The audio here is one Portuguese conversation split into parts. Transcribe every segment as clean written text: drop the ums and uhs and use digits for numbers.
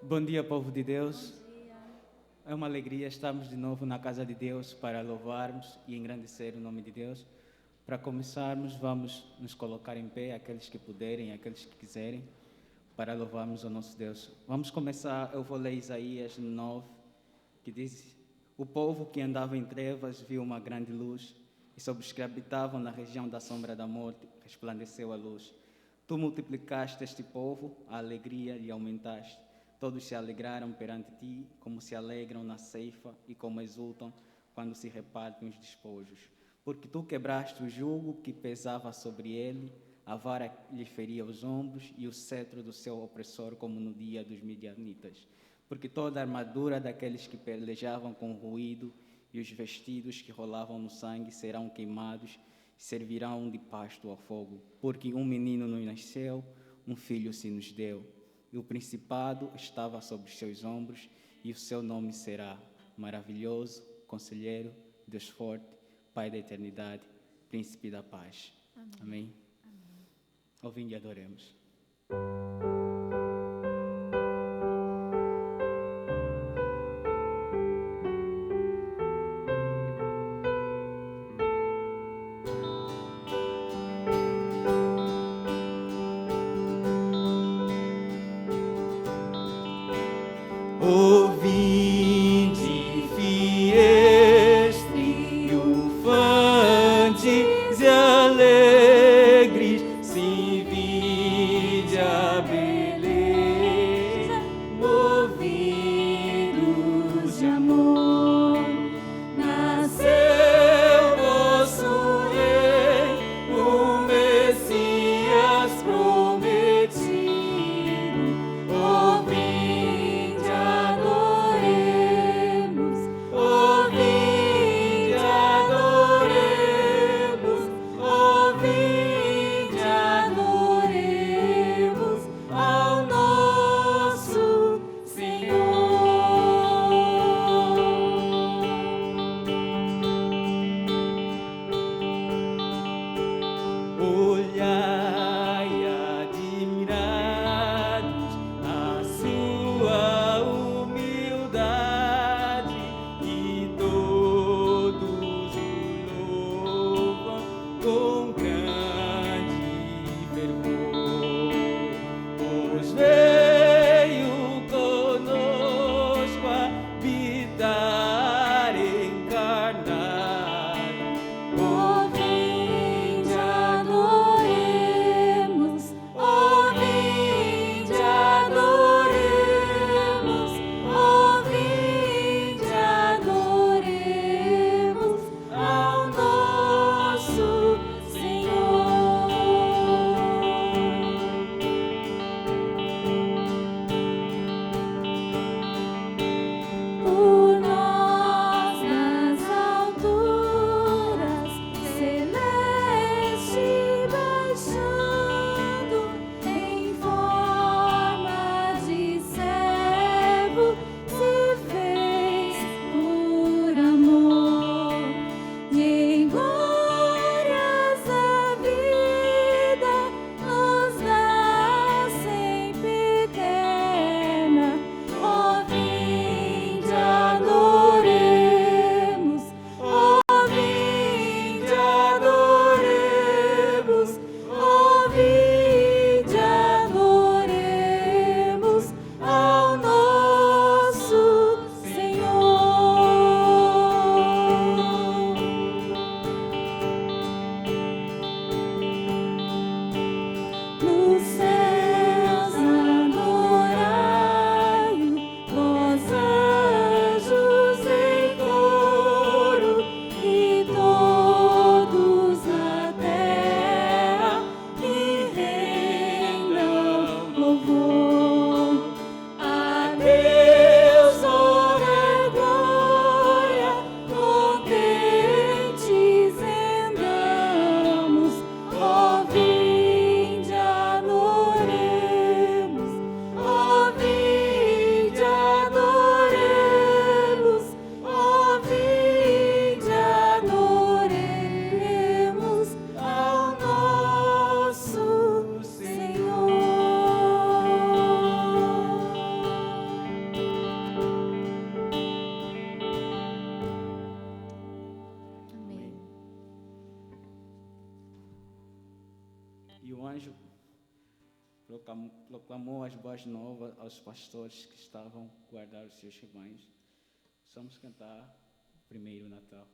Bom dia, povo de Deus. É uma alegria estarmos de novo na casa de Deus para louvarmos e engrandecer o nome de Deus. Para começarmos, vamos nos colocar em pé, aqueles que puderem, aqueles que quiserem, para louvarmos o nosso Deus. Vamos começar, eu vou ler Isaías 9, que diz: O povo que andava em trevas viu uma grande luz, e sobre os que habitavam na região da sombra da morte resplandeceu a luz. Tu multiplicaste este povo, a alegria e aumentaste. Todos se alegraram perante ti, como se alegram na ceifa e como exultam quando se repartem os despojos. Porque tu quebraste o jugo que pesava sobre ele, a vara lhe feria os ombros e o cetro do seu opressor, como no dia dos midianitas. Porque toda a armadura daqueles que pelejavam com ruído e os vestidos que rolavam no sangue serão queimados e servirão de pasto ao fogo. Porque um menino nos nasceu, um filho se nos deu. E o principado estava sobre os seus ombros, e o seu nome será Maravilhoso, Conselheiro, Deus Forte, Pai da Eternidade, Príncipe da Paz. Amém. Ouvindo e adoremos. Ouvinte, fiéis, triunfantes e alegres, se vide a beleza, movidos de amor. Nasceu vosso Rei, o Messias prometido. Ouvinte, adoremos, ouvinte, adoremos, ouvinte, adoremos a proclamou as boas novas aos pastores que estavam a guardar os seus rebanhos. Vamos cantar o primeiro Natal.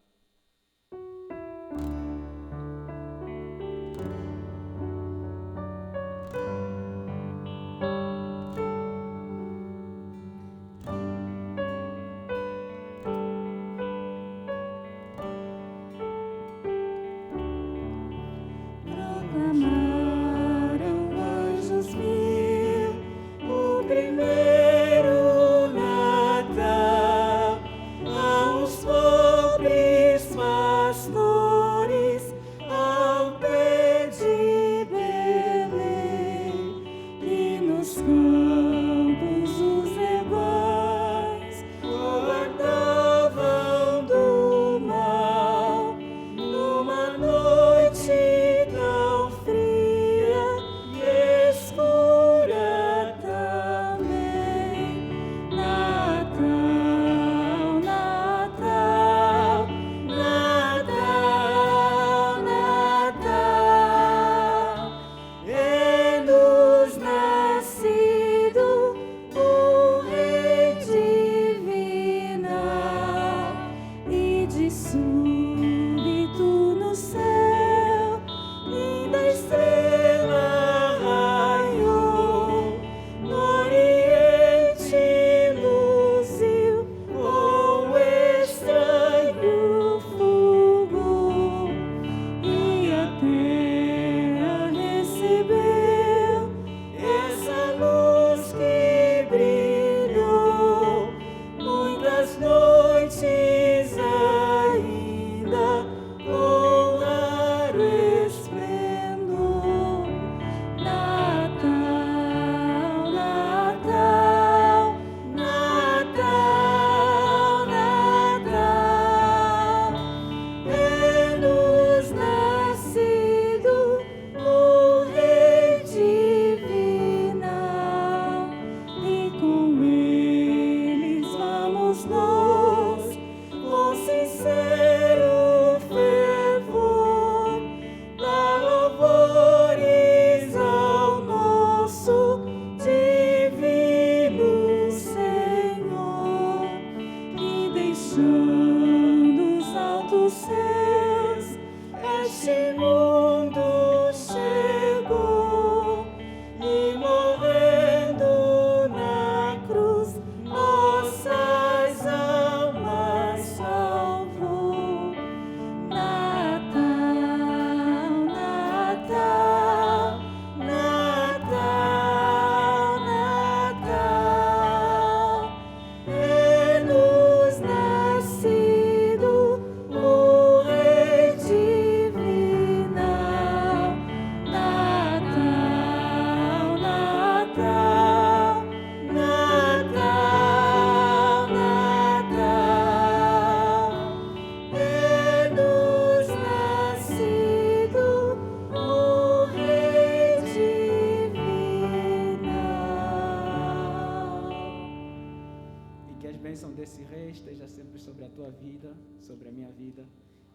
Sobre a minha vida,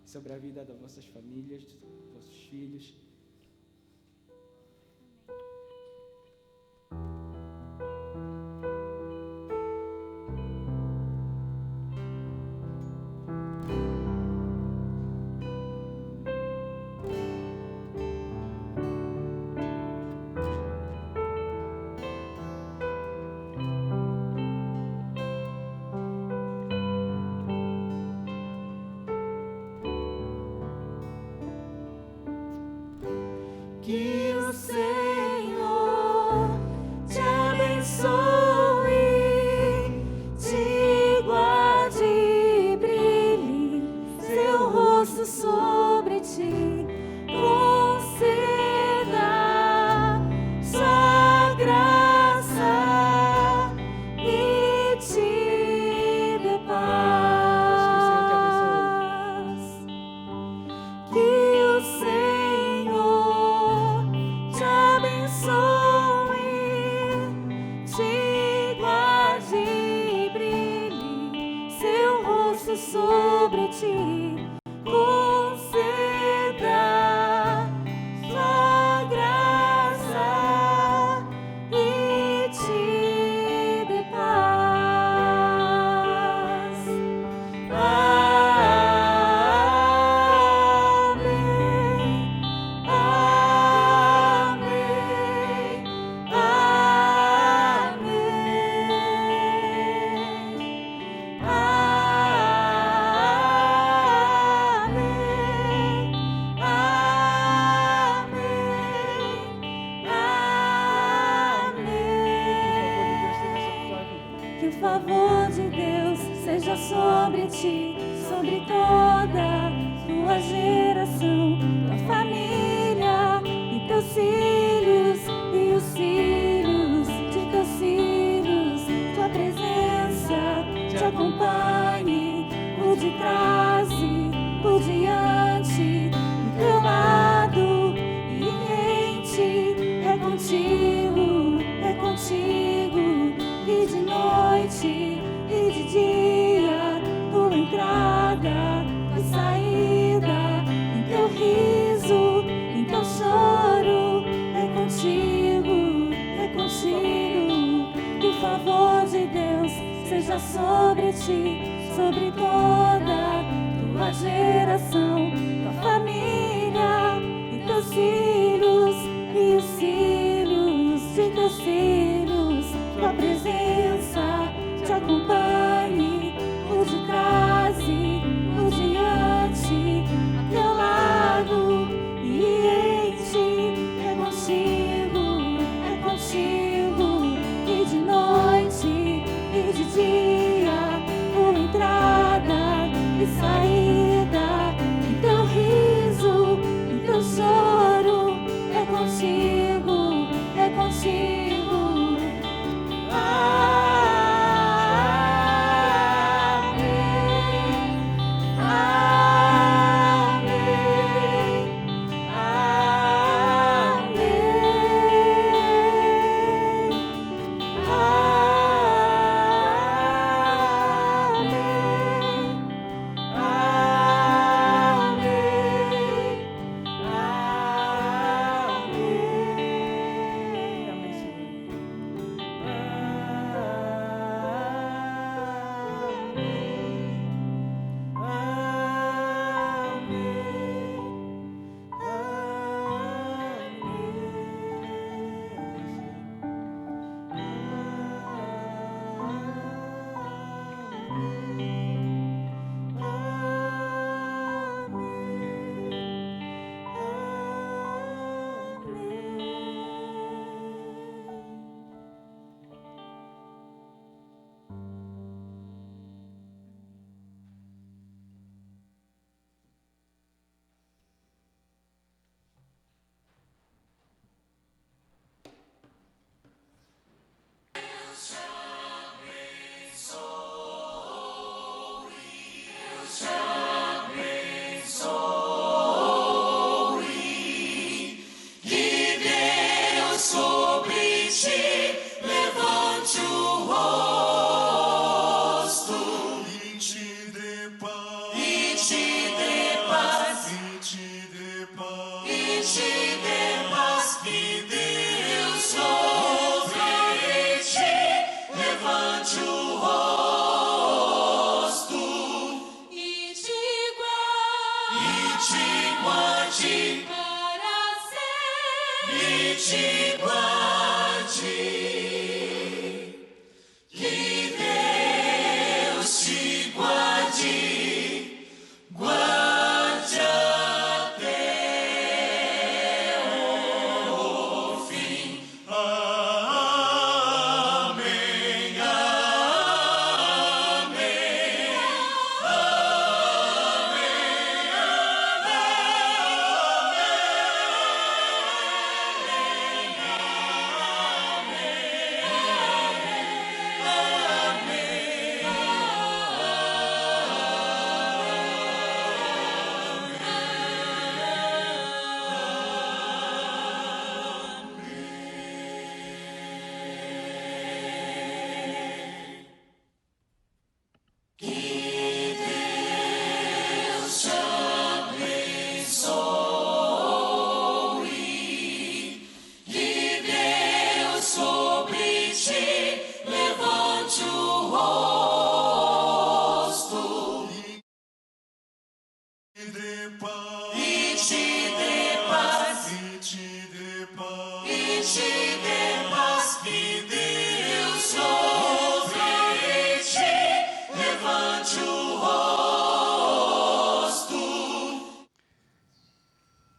sobre a vida das vossas famílias, dos vossos filhos. Que o Senhor te abençoe, te guarde e brilhe seu rosto sobre ti, conceda sua graça e te dê paz. Que o Senhor sobre ti, conceda sua graça Que o favor de Deus seja sobre ti, sobre toda tua geração, tua família e teus filhos e os filhos de teus filhos. Tua presença te acompanhe por detrás e por diante, do teu lado e em ti. É contigo, e de noite e de dia, tua entrada e saída, em teu riso, em teu choro. É contigo, que o favor de Deus seja sobre ti, sobre toda tua geração, tua família e teus filhos e os filhos de teus filhos. Tua presença te acompanhe por detrás e por diante, a teu lado e em ti. É contigo, e de noite e de dia, tua entrada e saída, em teu riso, em teu choro. É contigo,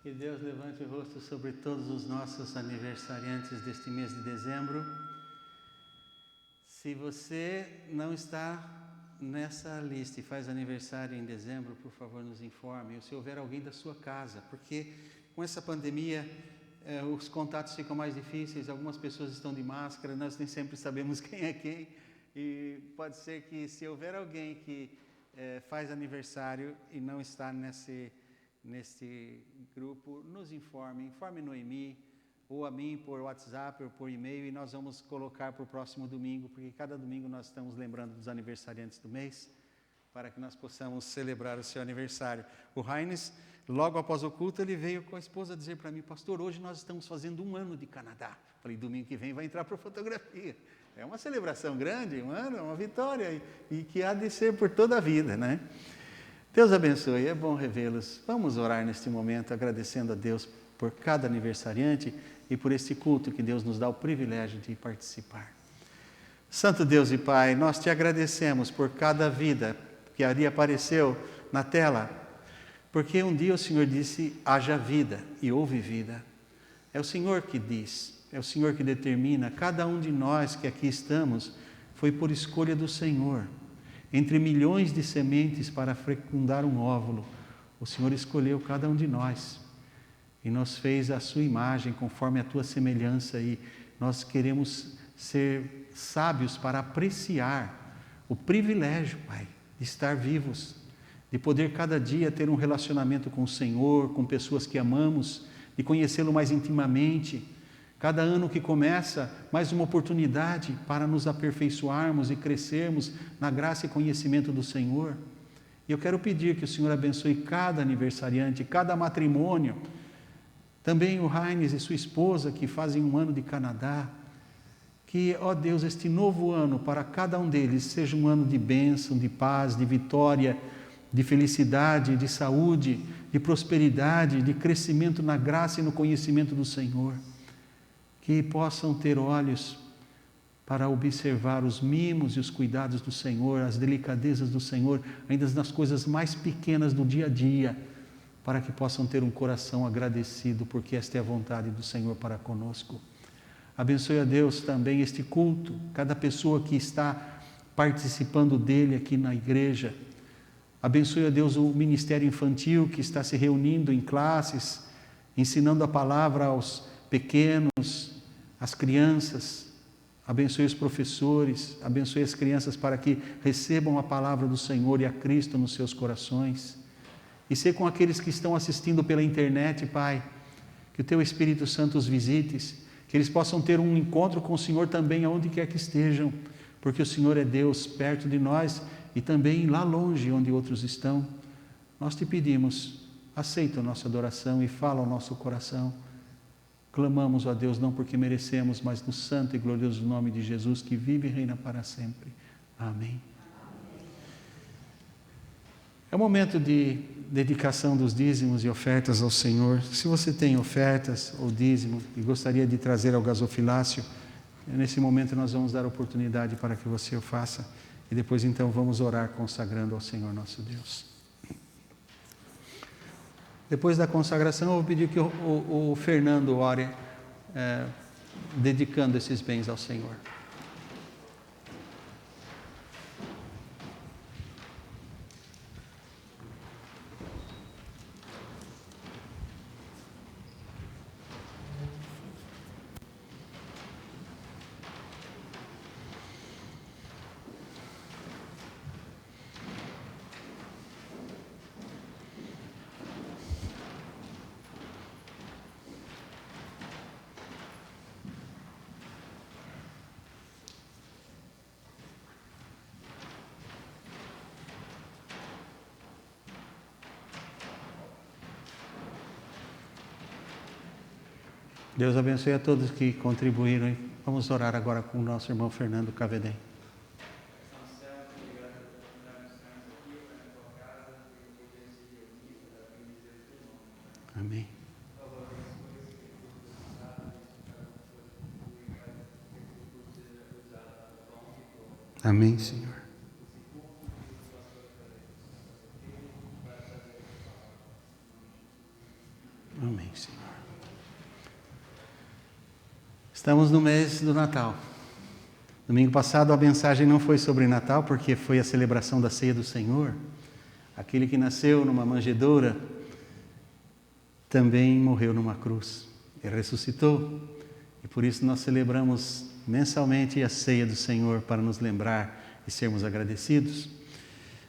Que Deus levante o rosto sobre todos os nossos aniversariantes deste mês de dezembro. Se você não está nessa lista e faz aniversário em dezembro, por favor, nos informe. Ou se houver alguém da sua casa, porque com essa pandemia os contatos ficam mais difíceis, algumas pessoas estão de máscara, nós nem sempre sabemos quem é quem, e pode ser que se houver alguém que faz aniversário e não está nesse grupo, nos informe Noemi, ou a mim por WhatsApp ou por e-mail, e nós vamos colocar para o próximo domingo, porque cada domingo nós estamos lembrando dos aniversariantes do mês, para que nós possamos celebrar o seu aniversário. O Heinz, logo após o culto, ele veio com a esposa dizer para mim: pastor, hoje nós estamos fazendo 1 ano de Canadá. Falei, domingo que vem vai entrar para fotografia. É uma celebração grande, 1 ano, é uma vitória, e que há de ser por toda a vida, né? Deus abençoe, é bom revê-los. Vamos orar neste momento, agradecendo a Deus por cada aniversariante e por este culto que Deus nos dá o privilégio de participar. Santo Deus e Pai, nós te agradecemos por cada vida que ali apareceu na tela, porque um dia o Senhor disse: haja vida, e houve vida. É o Senhor que diz, é o Senhor que determina. Cada um de nós que aqui estamos foi por escolha do Senhor. Entre milhões de sementes para fecundar um óvulo, o Senhor escolheu cada um de nós e nos fez a sua imagem, conforme a tua semelhança, e nós queremos ser sábios para apreciar o privilégio, Pai, de estar vivos, de poder cada dia ter um relacionamento com o Senhor, com pessoas que amamos, de conhecê-lo mais intimamente. Cada ano que começa, mais uma oportunidade para nos aperfeiçoarmos e crescermos na graça e conhecimento do Senhor. E eu quero pedir que o Senhor abençoe cada aniversariante, cada matrimônio, também o Heinz e sua esposa que fazem 1 ano de Canadá. Que, ó Deus, este novo ano para cada um deles seja um ano de bênção, de paz, de vitória, de felicidade, de saúde, de prosperidade, de crescimento na graça e no conhecimento do Senhor. Que possam ter olhos para observar os mimos e os cuidados do Senhor, as delicadezas do Senhor, ainda nas coisas mais pequenas do dia a dia, para que possam ter um coração agradecido, porque esta é a vontade do Senhor para conosco. Abençoe a Deus também este culto, cada pessoa que está participando dele aqui na igreja. Abençoe a Deus o ministério infantil que está se reunindo em classes, ensinando a palavra aos pequenos, às crianças. Abençoe os professores, abençoe as crianças para que recebam a palavra do Senhor e a Cristo nos seus corações. E ser com aqueles que estão assistindo pela internet, Pai, que o Teu Espírito Santo os visite, que eles possam ter um encontro com o Senhor também aonde quer que estejam, porque o Senhor é Deus perto de nós e também lá longe onde outros estão. Nós te pedimos, aceita a nossa adoração e fala ao nosso coração. Clamamos a Deus não porque merecemos, mas no santo e glorioso nome de Jesus, que vive e reina para sempre. Amém. É o momento de dedicação dos dízimos e ofertas ao Senhor. Se você tem ofertas ou dízimo e gostaria de trazer ao gasofilácio, nesse momento nós vamos dar oportunidade para que você o faça. E depois então vamos orar consagrando ao Senhor nosso Deus. Depois da consagração eu vou pedir que o Fernando ore, dedicando esses bens ao Senhor. Deus abençoe a todos que contribuíram. Vamos orar agora com o nosso irmão Fernando Cavedem. Amém. Amém, Senhor. Amém, Senhor. Estamos no mês do Natal. Domingo passado a mensagem não foi sobre Natal, porque foi a celebração da ceia do Senhor. Aquele que nasceu numa manjedoura também morreu numa cruz e ressuscitou. E por isso nós celebramos mensalmente a ceia do Senhor para nos lembrar e sermos agradecidos.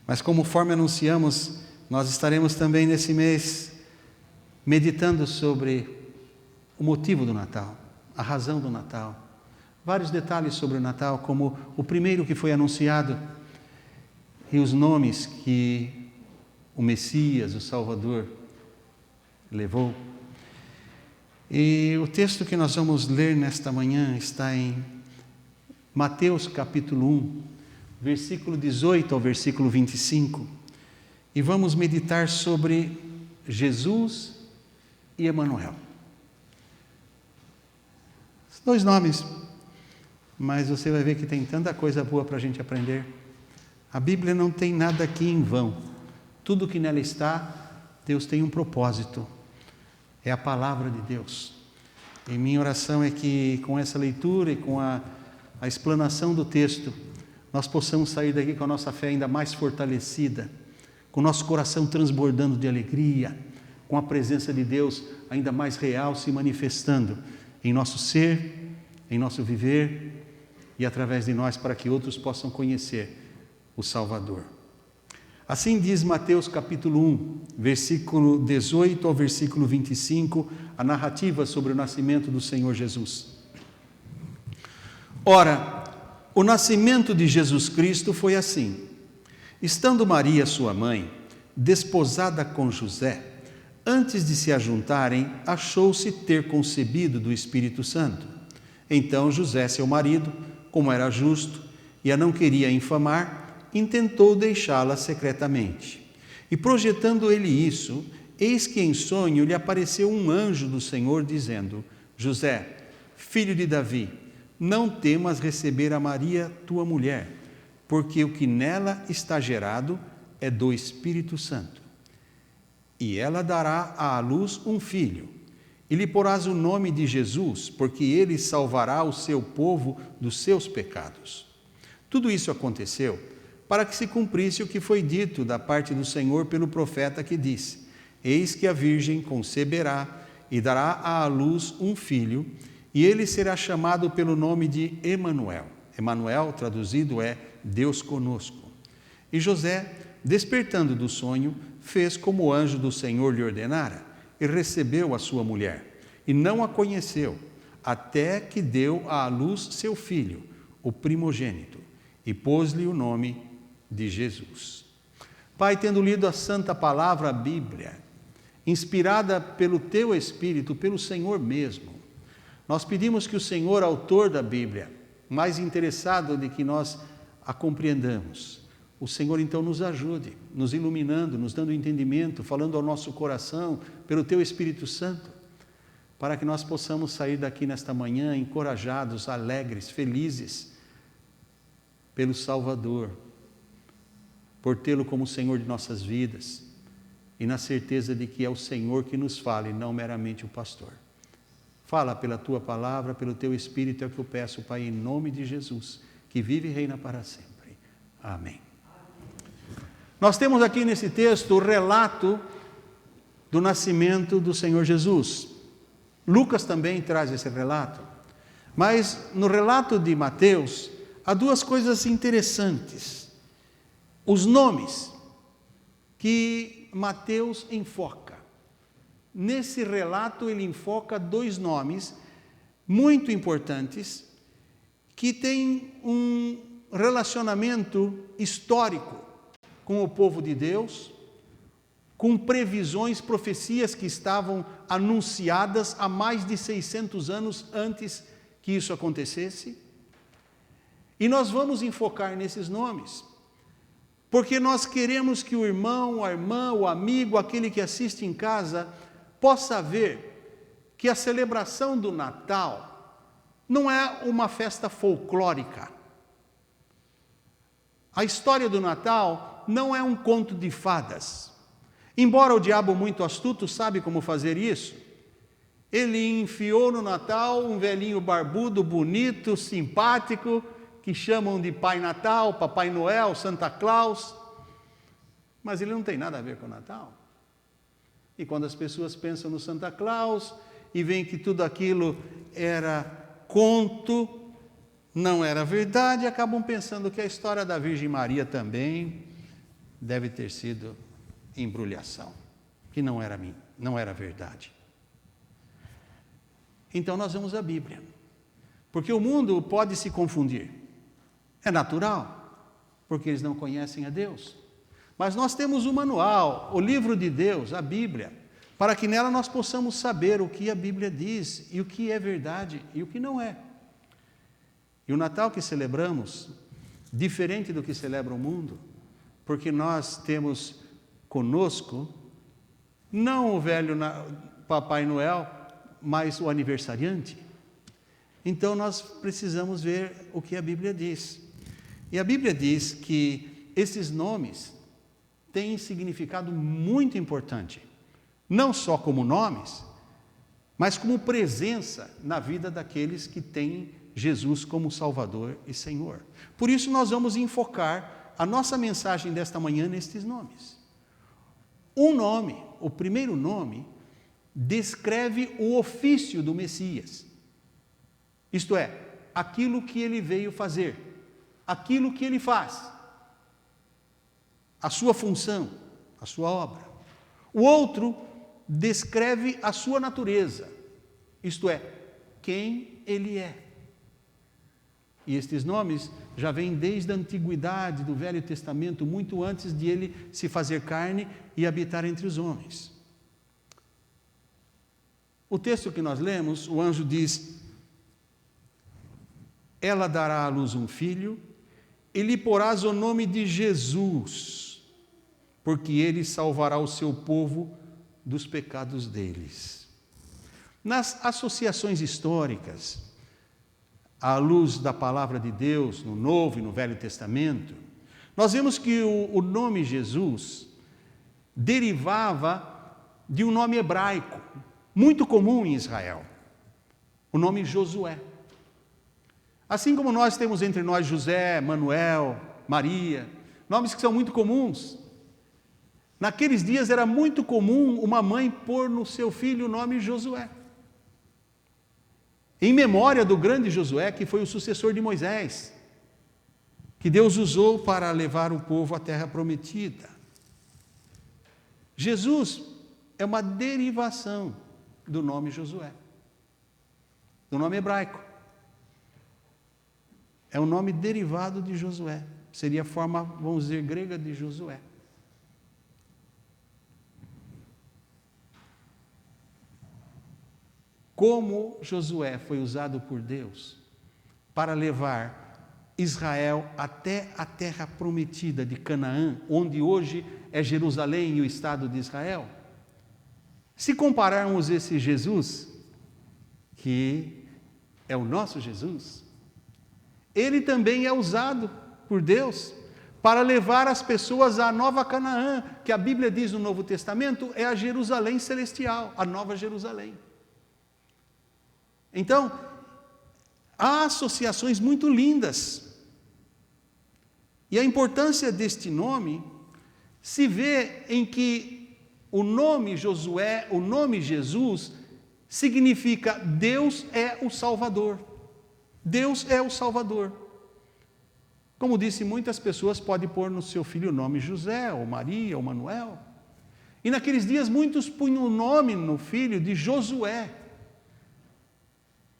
Mas conforme anunciamos, nós estaremos também nesse mês meditando sobre o motivo do Natal, a razão do Natal. Vários detalhes sobre o Natal, como o primeiro que foi anunciado e os nomes que o Messias, o Salvador, levou. E o texto que nós vamos ler nesta manhã está em Mateus capítulo 1, versículo 18 ao versículo 25. E vamos meditar sobre Jesus e Emanuel. Dois nomes, mas você vai ver que tem tanta coisa boa para a gente aprender. A Bíblia não tem nada aqui em vão. Tudo que nela está, Deus tem um propósito. É a palavra de Deus. E minha oração é que com essa leitura e com a explanação do texto, nós possamos sair daqui com a nossa fé ainda mais fortalecida, com o nosso coração transbordando de alegria, com a presença de Deus ainda mais real se manifestando em nosso ser, em nosso viver e através de nós, para que outros possam conhecer o Salvador. Assim diz Mateus capítulo 1, versículo 18 ao versículo 25, a narrativa sobre o nascimento do Senhor Jesus. Ora, o nascimento de Jesus Cristo foi assim. Estando Maria, sua mãe, desposada com José, antes de se ajuntarem, achou-se ter concebido do Espírito Santo. Então José, seu marido, como era justo e a não queria infamar, intentou deixá-la secretamente. E projetando ele isso, eis que em sonho lhe apareceu um anjo do Senhor, dizendo: José, filho de Davi, não temas receber a Maria, tua mulher, porque o que nela está gerado é do Espírito Santo. E ela dará à luz um filho, e lhe porás o nome de Jesus, porque ele salvará o seu povo dos seus pecados. Tudo isso aconteceu para que se cumprisse o que foi dito da parte do Senhor pelo profeta, que disse: Eis que a virgem conceberá e dará à luz um filho, e ele será chamado pelo nome de Emanuel. Emanuel, traduzido, é Deus conosco. E José, despertando do sonho, fez como o anjo do Senhor lhe ordenara, e recebeu a sua mulher, e não a conheceu, até que deu à luz seu filho, o primogênito, e pôs-lhe o nome de Jesus. Pai, tendo lido a santa palavra, a Bíblia, inspirada pelo teu Espírito, pelo Senhor mesmo, nós pedimos que o Senhor, autor da Bíblia, mais interessado de que nós a compreendamos, o Senhor então nos ajude, nos iluminando, nos dando entendimento, falando ao nosso coração, pelo teu Espírito Santo, para que nós possamos sair daqui nesta manhã encorajados, alegres, felizes, pelo Salvador, por tê-lo como Senhor de nossas vidas, e na certeza de que é o Senhor que nos fala e não meramente o pastor. Fala pela tua palavra, pelo teu Espírito, é o que eu peço, Pai, em nome de Jesus, que vive e reina para sempre. Amém. Nós temos aqui nesse texto o relato do nascimento do Senhor Jesus. Lucas também traz esse relato, mas no relato de Mateus há duas coisas interessantes. Os nomes que Mateus enfoca. Nesse relato ele enfoca dois nomes muito importantes que têm um relacionamento histórico com o povo de Deus, com previsões, profecias que estavam anunciadas há mais de 600 anos antes que isso acontecesse. E nós vamos enfocar nesses nomes, porque nós queremos que o irmão, a irmã, o amigo, aquele que assiste em casa, possa ver que a celebração do Natal não é uma festa folclórica. A história do Natal não é um conto de fadas. Embora o diabo muito astuto sabe como fazer isso, ele enfiou no Natal um velhinho barbudo, bonito, simpático, que chamam de Pai Natal, Papai Noel, Santa Claus, mas ele não tem nada a ver com o Natal. E quando as pessoas pensam no Santa Claus e veem que tudo aquilo era conto, não era verdade, acabam pensando que a história da Virgem Maria também deve ter sido embrulhação, que não era verdade. Então nós vamos à Bíblia, porque o mundo pode se confundir, é natural, porque eles não conhecem a Deus. Mas nós temos o manual, o livro de Deus, a Bíblia, para que nela nós possamos saber o que a Bíblia diz e o que é verdade e o que não é. E o Natal que celebramos, diferente do que celebra o mundo, porque nós temos conosco, não o velho Papai Noel, mas o aniversariante. Então nós precisamos ver o que a Bíblia diz. E a Bíblia diz que esses nomes têm significado muito importante, não só como nomes, mas como presença na vida daqueles que têm Jesus como Salvador e Senhor. Por isso nós vamos enfocar a nossa mensagem desta manhã nestes nomes. Um nome, o primeiro nome, descreve o ofício do Messias. Isto é, aquilo que ele veio fazer, aquilo que ele faz, a sua função, a sua obra. O outro descreve a sua natureza, isto é, quem ele é. E estes nomes já vêm desde a antiguidade do Velho Testamento, muito antes de ele se fazer carne e habitar entre os homens. O texto que nós lemos, o anjo diz: ela dará à luz um filho, e lhe porás o nome de Jesus, porque ele salvará o seu povo dos pecados deles. Nas associações históricas, à luz da palavra de Deus, no Novo e no Velho Testamento, nós vemos que o nome Jesus derivava de um nome hebraico, muito comum em Israel, o nome Josué. Assim como nós temos entre nós José, Manuel, Maria, nomes que são muito comuns, naqueles dias era muito comum uma mãe pôr no seu filho o nome Josué, em memória do grande Josué, que foi o sucessor de Moisés, que Deus usou para levar o povo à terra prometida. Jesus é uma derivação do nome Josué, do nome hebraico. É um nome derivado de Josué, seria a forma, vamos dizer, grega de Josué. Como Josué foi usado por Deus para levar Israel até a terra prometida de Canaã, onde hoje é Jerusalém e o estado de Israel. Se compararmos esse Jesus, que é o nosso Jesus, ele também é usado por Deus para levar as pessoas à nova Canaã, que a Bíblia diz no Novo Testamento é a Jerusalém celestial, a nova Jerusalém. Então, há associações muito lindas. E a importância deste nome se vê em que o nome Josué, o nome Jesus, significa Deus é o Salvador. Deus é o Salvador. Como disse, muitas pessoas podem pôr no seu filho o nome José, ou Maria, ou Manuel. E naqueles dias muitos punham o nome no filho de Josué.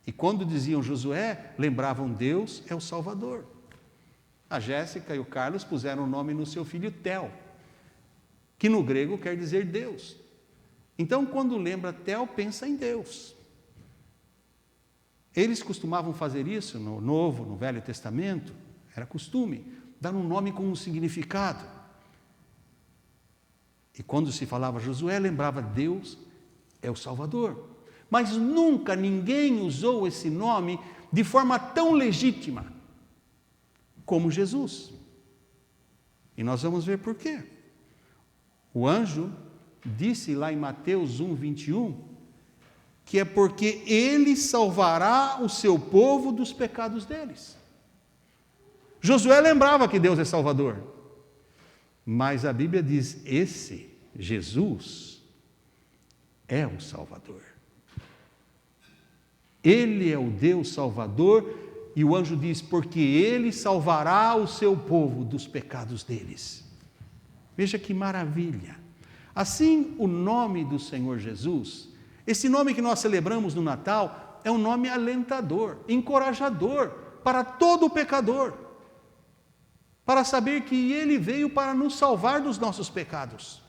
E quando diziam Josué, lembravam Deus é o Salvador. A Jéssica e o Carlos puseram o nome no seu filho Tel, que no grego quer dizer Deus. Então, quando lembra Tel, pensa em Deus. Eles costumavam fazer isso no Novo, no Velho Testamento, era costume, dar um nome com um significado. E quando se falava Josué, lembrava Deus é o Salvador. Mas nunca ninguém usou esse nome de forma tão legítima como Jesus. E nós vamos ver por quê. O anjo disse lá em Mateus 1:21, que é porque ele salvará o seu povo dos pecados deles. Josué lembrava que Deus é Salvador. Mas a Bíblia diz, esse Jesus é o Salvador. Ele é o Deus Salvador, e o anjo diz, porque Ele salvará o seu povo dos pecados deles. Veja que maravilha. Assim, o nome do Senhor Jesus, esse nome que nós celebramos no Natal, é um nome alentador, encorajador para todo pecador, para saber que Ele veio para nos salvar dos nossos pecados.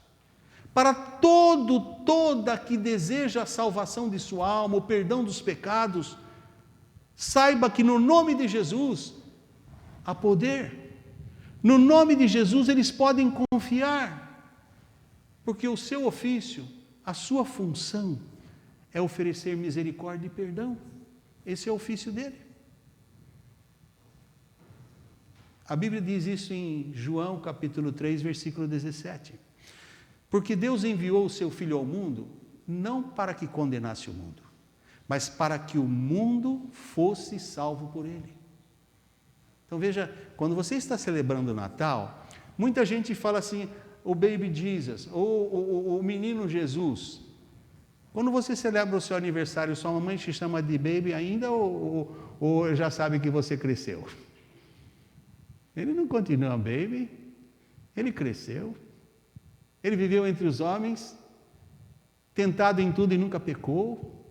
Para toda que deseja a salvação de sua alma, o perdão dos pecados, saiba que no nome de Jesus há poder. No nome de Jesus eles podem confiar, porque o seu ofício, a sua função é oferecer misericórdia e perdão. Esse é o ofício dele. A Bíblia diz isso em João capítulo 3, versículo 17. Porque Deus enviou o seu Filho ao mundo, não para que condenasse o mundo, mas para que o mundo fosse salvo por ele. Então veja, quando você está celebrando o Natal, muita gente fala assim, o baby Jesus, ou o menino Jesus. Quando você celebra o seu aniversário, sua mamãe te chama de baby ainda, ou já sabe que você cresceu? Ele não continua baby, ele cresceu. Ele viveu entre os homens, tentado em tudo e nunca pecou.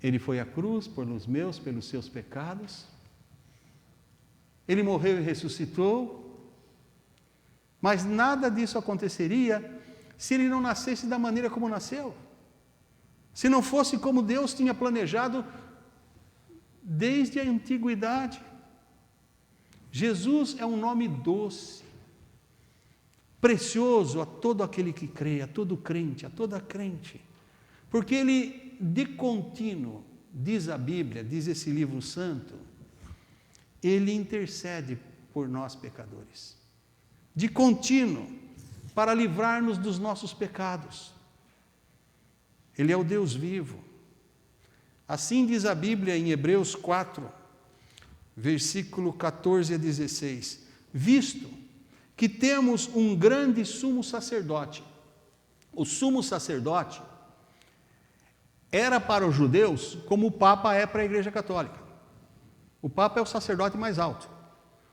Ele foi à cruz pelos meus, pelos seus pecados. Ele morreu e ressuscitou. Mas nada disso aconteceria se ele não nascesse da maneira como nasceu. Se não fosse como Deus tinha planejado desde a antiguidade. Jesus é um nome doce, precioso a todo aquele que crê, a todo crente, a toda crente, porque ele de contínuo, diz a Bíblia, diz esse livro santo, ele intercede por nós pecadores, de contínuo, para livrar-nos dos nossos pecados. Ele é o Deus vivo. Assim diz a Bíblia em Hebreus 4, versículo 14 a 16, visto que temos um grande sumo sacerdote. O sumo sacerdote era para os judeus como o Papa é para a Igreja Católica. O Papa é o sacerdote mais alto.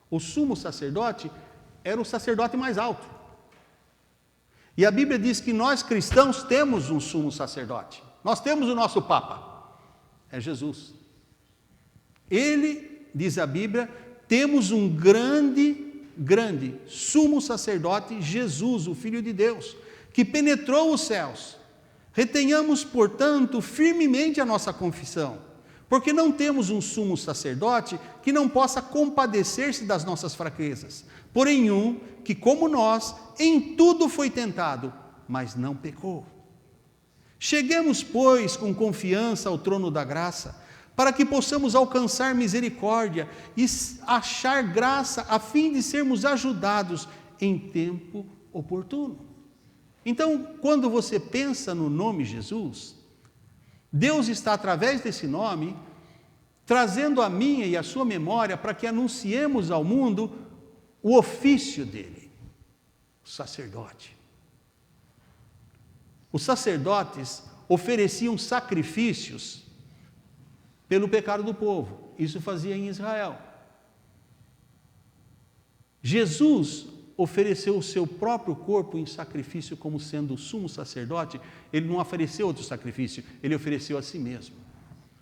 O sumo sacerdote era o sacerdote mais alto. E a Bíblia diz que nós cristãos temos um sumo sacerdote. Nós temos o nosso Papa. É Jesus. Ele, diz a Bíblia, temos um grande sumo sacerdote, Jesus, o Filho de Deus, que penetrou os céus. Retenhamos, portanto, firmemente a nossa confissão, porque não temos um sumo sacerdote que não possa compadecer-se das nossas fraquezas, porém um que, como nós, em tudo foi tentado, mas não pecou. Cheguemos, pois, com confiança ao trono da graça, para que possamos alcançar misericórdia e achar graça, a fim de sermos ajudados em tempo oportuno. Então, quando você pensa no nome Jesus, Deus está, através desse nome, trazendo a minha e a sua memória para que anunciemos ao mundo o ofício dele, o sacerdote. Os sacerdotes ofereciam sacrifícios pelo pecado do povo. Isso fazia em Israel. Jesus ofereceu o seu próprio corpo em sacrifício como sendo o sumo sacerdote. Ele não ofereceu outro sacrifício, ele ofereceu a si mesmo.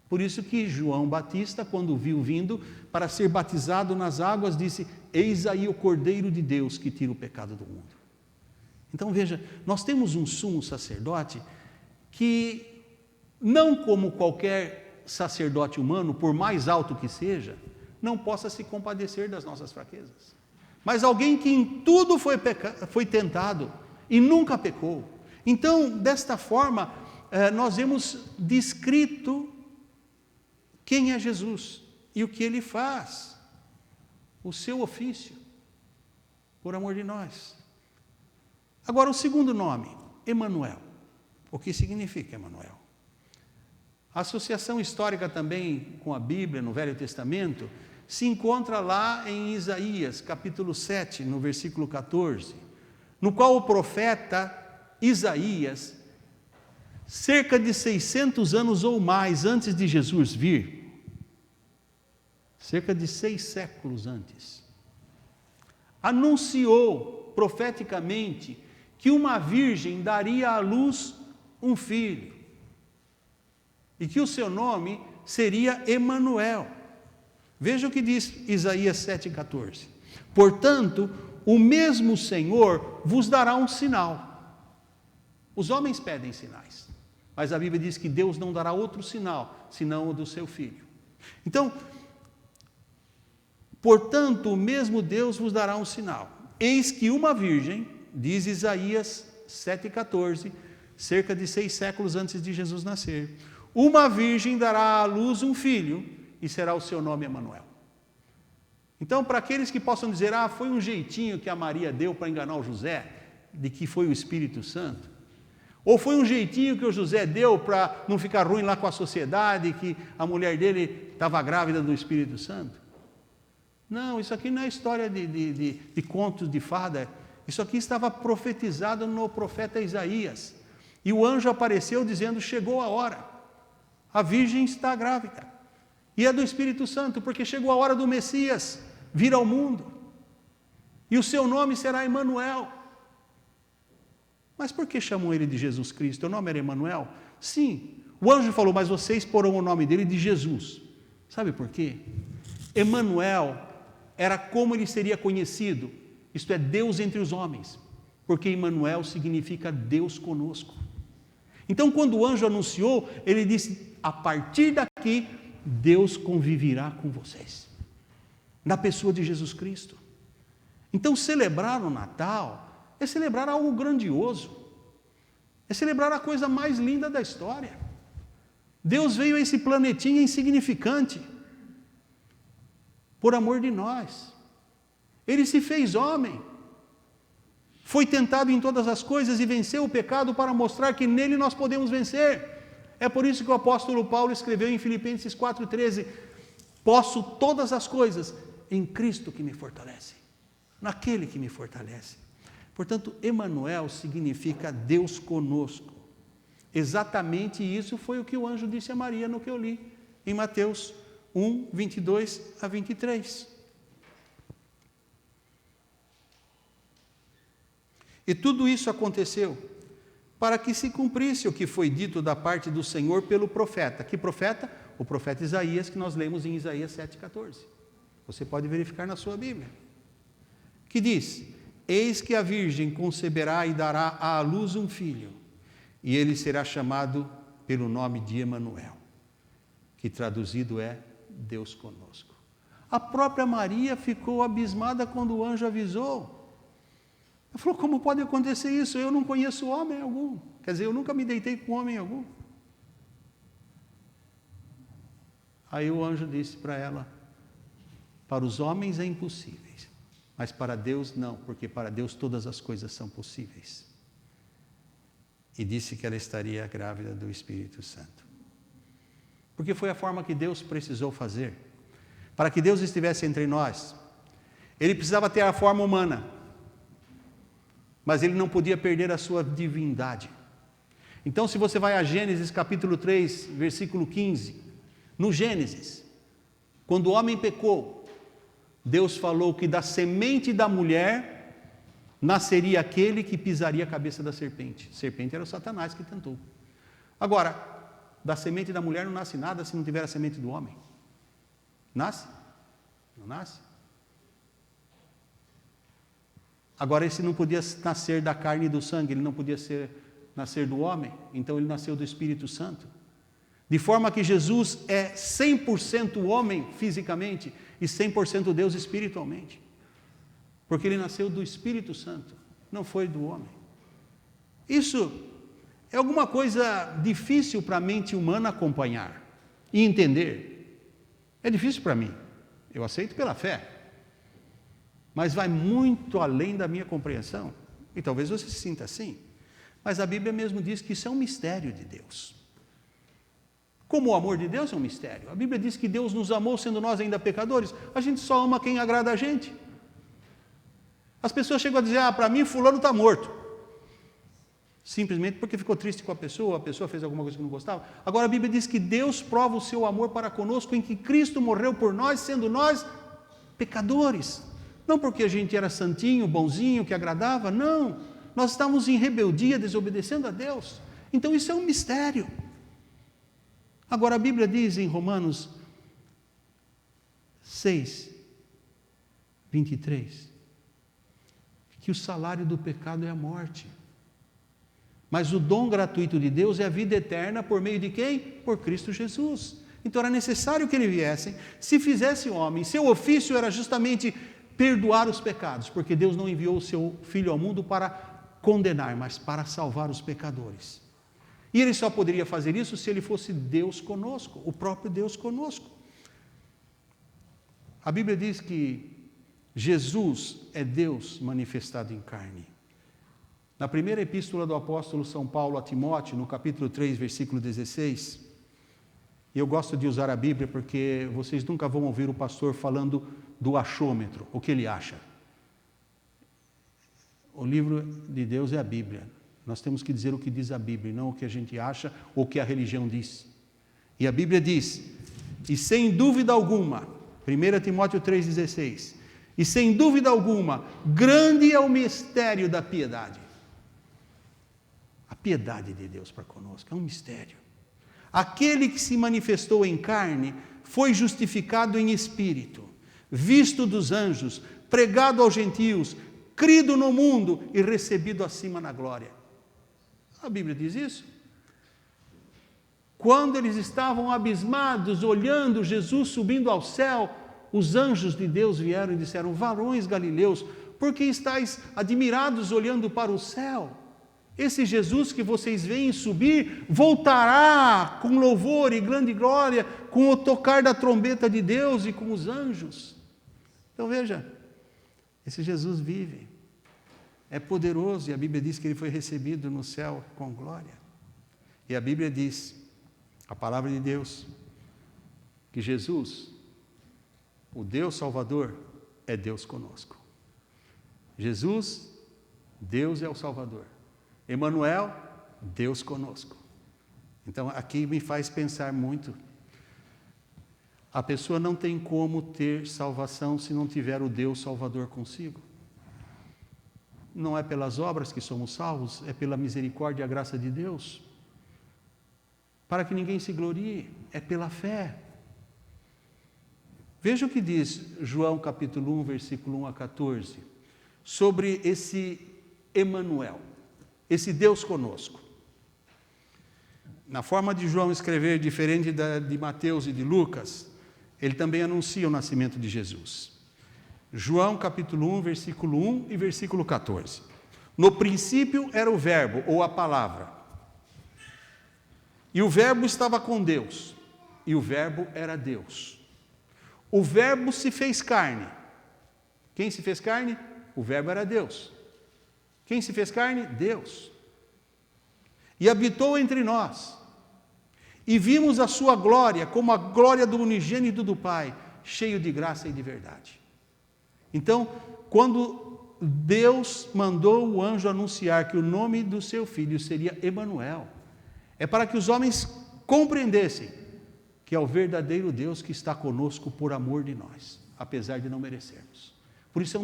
Por isso que João Batista, quando viu vindo para ser batizado nas águas, disse, eis aí o Cordeiro de Deus que tira o pecado do mundo. Então veja, nós temos um sumo sacerdote que, não como qualquer sacerdote humano, por mais alto que seja, não possa se compadecer das nossas fraquezas, mas alguém que em tudo foi tentado e nunca pecou. Então, desta forma, nós vemos descrito quem é Jesus e o que ele faz, o seu ofício, por amor de nós. Agora, o segundo nome, Emanuel. O que significa Emanuel? A associação histórica também com a Bíblia, no Velho Testamento, se encontra lá em Isaías, capítulo 7, no versículo 14, no qual o profeta Isaías, cerca de 600 anos ou mais antes de Jesus vir, cerca de 6 séculos antes, anunciou profeticamente que uma virgem daria à luz um filho, e que o seu nome seria Emanuel. Veja o que diz Isaías 7,14. Portanto, o mesmo Senhor vos dará um sinal. Os homens pedem sinais, mas a Bíblia diz que Deus não dará outro sinal, senão o do seu Filho. Então, portanto, o mesmo Deus vos dará um sinal. Eis que uma virgem, diz Isaías 7,14, cerca de 6 séculos antes de Jesus nascer, uma virgem dará à luz um filho, e será o seu nome Emanuel. Então, para aqueles que possam dizer, foi um jeitinho que a Maria deu para enganar o José, de que foi o Espírito Santo, ou foi um jeitinho que o José deu para não ficar ruim lá com a sociedade, que a mulher dele estava grávida do Espírito Santo. Não, isso aqui não é história de contos de fada, isso aqui estava profetizado no profeta Isaías, e o anjo apareceu dizendo, chegou a hora, a virgem está grávida, e é do Espírito Santo, porque chegou a hora do Messias vir ao mundo, e o seu nome será Emanuel. Mas por que chamam ele de Jesus Cristo? O nome era Emanuel? Sim, o anjo falou, mas vocês porão o nome dele de Jesus. Sabe por quê? Emanuel era como ele seria conhecido, isto é, Deus entre os homens, porque Emanuel significa Deus conosco. Então, quando o anjo anunciou, ele disse, a partir daqui, Deus conviverá com vocês, na pessoa de Jesus Cristo. Então, celebrar o Natal é celebrar algo grandioso, é celebrar a coisa mais linda da história. Deus veio a esse planetinha insignificante, por amor de nós. Ele se fez homem, foi tentado em todas as coisas e venceu o pecado para mostrar que nele nós podemos vencer. É por isso que o apóstolo Paulo escreveu em Filipenses 4,13, posso todas as coisas em Cristo que me fortalece, naquele que me fortalece. Portanto, Emanuel significa Deus conosco. Exatamente isso foi o que o anjo disse a Maria no que eu li, em Mateus 1, 22 a 23. E tudo isso aconteceu para que se cumprisse o que foi dito da parte do Senhor pelo profeta. Que profeta? O profeta Isaías, que nós lemos em Isaías 7,14. Você pode verificar na sua Bíblia. Que diz, eis que a virgem conceberá e dará à luz um filho, e ele será chamado pelo nome de Emanuel, que traduzido é Deus conosco. A própria Maria ficou abismada quando o anjo avisou. Ela falou, como pode acontecer isso? Eu não conheço homem algum. Quer dizer, eu nunca me deitei com homem algum. Aí o anjo disse para ela, para os homens é impossível, mas para Deus não, porque para Deus todas as coisas são possíveis. E disse que ela estaria grávida do Espírito Santo. Porque foi a forma que Deus precisou fazer. Para que Deus estivesse entre nós, Ele precisava ter a forma humana, mas Ele não podia perder a sua divindade. Então, se você vai a Gênesis capítulo 3, versículo 15, no Gênesis, quando o homem pecou, Deus falou que da semente da mulher nasceria aquele que pisaria a cabeça da serpente. A serpente era o Satanás que tentou. Agora, da semente da mulher não nasce nada se não tiver a semente do homem. Nasce? Não nasce? Agora, esse não podia nascer da carne e do sangue, ele não podia nascer do homem, então ele nasceu do Espírito Santo. De forma que Jesus é 100% homem fisicamente e 100% Deus espiritualmente. Porque ele nasceu do Espírito Santo, não foi do homem. Isso é alguma coisa difícil para a mente humana acompanhar e entender. É difícil para mim, eu aceito pela fé. Mas vai muito além da minha compreensão. E talvez você se sinta assim. Mas a Bíblia mesmo diz que isso é um mistério de Deus. Como o amor de Deus é um mistério. A Bíblia diz que Deus nos amou sendo nós ainda pecadores. A gente só ama quem agrada a gente. As pessoas chegam a dizer, para mim fulano está morto. Simplesmente porque ficou triste com a pessoa fez alguma coisa que não gostava. Agora a Bíblia diz que Deus prova o seu amor para conosco em que Cristo morreu por nós, sendo nós pecadores. Não porque a gente era santinho, bonzinho, que agradava, não. Nós estávamos em rebeldia, desobedecendo a Deus. Então isso é um mistério. Agora a Bíblia diz em Romanos 6, 23, que o salário do pecado é a morte. Mas o dom gratuito de Deus é a vida eterna por meio de quem? Por Cristo Jesus. Então era necessário que ele viesse, se fizesse homem. Seu ofício era justamente perdoar os pecados, porque Deus não enviou o seu Filho ao mundo para condenar, mas para salvar os pecadores. E ele só poderia fazer isso se ele fosse Deus conosco, o próprio Deus conosco. A Bíblia diz que Jesus é Deus manifestado em carne. Na primeira epístola do apóstolo São Paulo a Timóteo, no capítulo 3, versículo 16, e eu gosto de usar a Bíblia porque vocês nunca vão ouvir o pastor falando do achômetro, o que ele acha. O livro de Deus é a Bíblia. Nós temos que dizer o que diz a Bíblia, não o que a gente acha ou o que a religião diz. E a Bíblia diz, e sem dúvida alguma, 1 Timóteo 3,16, e sem dúvida alguma, grande é o mistério da piedade. A piedade de Deus para conosco é um mistério. Aquele que se manifestou em carne foi justificado em espírito, visto dos anjos, pregado aos gentios, crido no mundo e recebido acima na glória. A Bíblia diz isso. Quando eles estavam abismados, olhando Jesus subindo ao céu, os anjos de Deus vieram e disseram, varões galileus, por que estáis admirados olhando para o céu? Esse Jesus que vocês veem subir, voltará com louvor e grande glória, com o tocar da trombeta de Deus e com os anjos. Então veja, esse Jesus vive, é poderoso, e a Bíblia diz que ele foi recebido no céu com glória. E a Bíblia diz, a palavra de Deus, que Jesus, o Deus Salvador, é Deus conosco. Jesus, Deus é o Salvador. Emanuel, Deus conosco. Então aqui me faz pensar muito. A pessoa não tem como ter salvação se não tiver o Deus Salvador consigo. Não é pelas obras que somos salvos, é pela misericórdia e a graça de Deus. Para que ninguém se glorie, é pela fé. Veja o que diz João capítulo 1, versículo 1 a 14, sobre esse Emanuel, esse Deus conosco. Na forma de João escrever, diferente de Mateus e de Lucas, ele também anuncia o nascimento de Jesus. João capítulo 1, versículo 1 e versículo 14. No princípio era o verbo, ou a palavra. E o verbo estava com Deus, e o verbo era Deus. O verbo se fez carne. Quem se fez carne? O verbo era Deus. Quem se fez carne? Deus. E habitou entre nós. E vimos a sua glória, como a glória do unigênito do Pai, cheio de graça e de verdade. Então, quando Deus mandou o anjo anunciar que o nome do seu filho seria Emanuel, é para que os homens compreendessem que é o verdadeiro Deus que está conosco por amor de nós, apesar de não merecermos. Por isso é um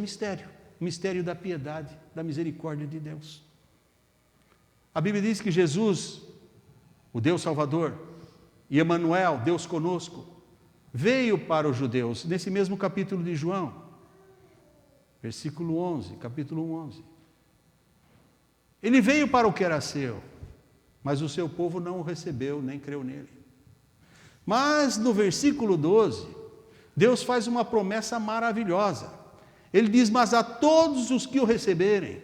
mistério da piedade, da misericórdia de Deus. A Bíblia diz que Jesus, o Deus Salvador, e Emanuel, Deus conosco, veio para os judeus, nesse mesmo capítulo de João, versículo 11, capítulo 11. Ele veio para o que era seu, mas o seu povo não o recebeu, nem creu nele. Mas no versículo 12, Deus faz uma promessa maravilhosa. Ele diz, mas a todos os que o receberem,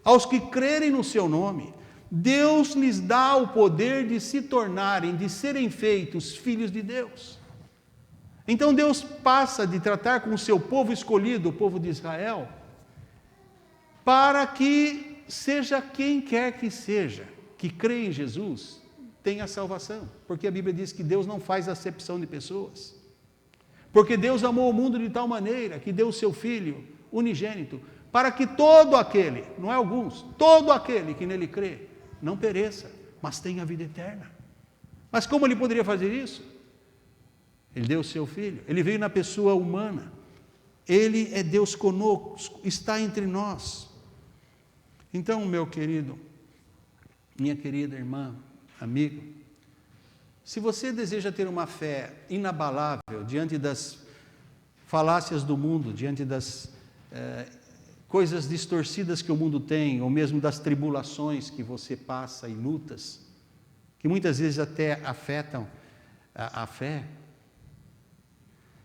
aos que crerem no seu nome, Deus lhes dá o poder de se tornarem, de serem feitos filhos de Deus. Então Deus passa de tratar com o seu povo escolhido, o povo de Israel, para que seja quem quer que seja, que crê em Jesus, tenha salvação, porque a Bíblia diz que Deus não faz acepção de pessoas. Porque Deus amou o mundo de tal maneira que deu o seu Filho unigênito, para que todo aquele, não é alguns, todo aquele que nele crê, não pereça, mas tenha vida eterna. Mas como ele poderia fazer isso? Ele deu o seu Filho, ele veio na pessoa humana, ele é Deus conosco, está entre nós. Então, meu querido, minha querida irmã, amigo, se você deseja ter uma fé inabalável diante das falácias do mundo, diante das coisas distorcidas que o mundo tem, ou mesmo das tribulações que você passa e lutas, que muitas vezes até afetam a fé,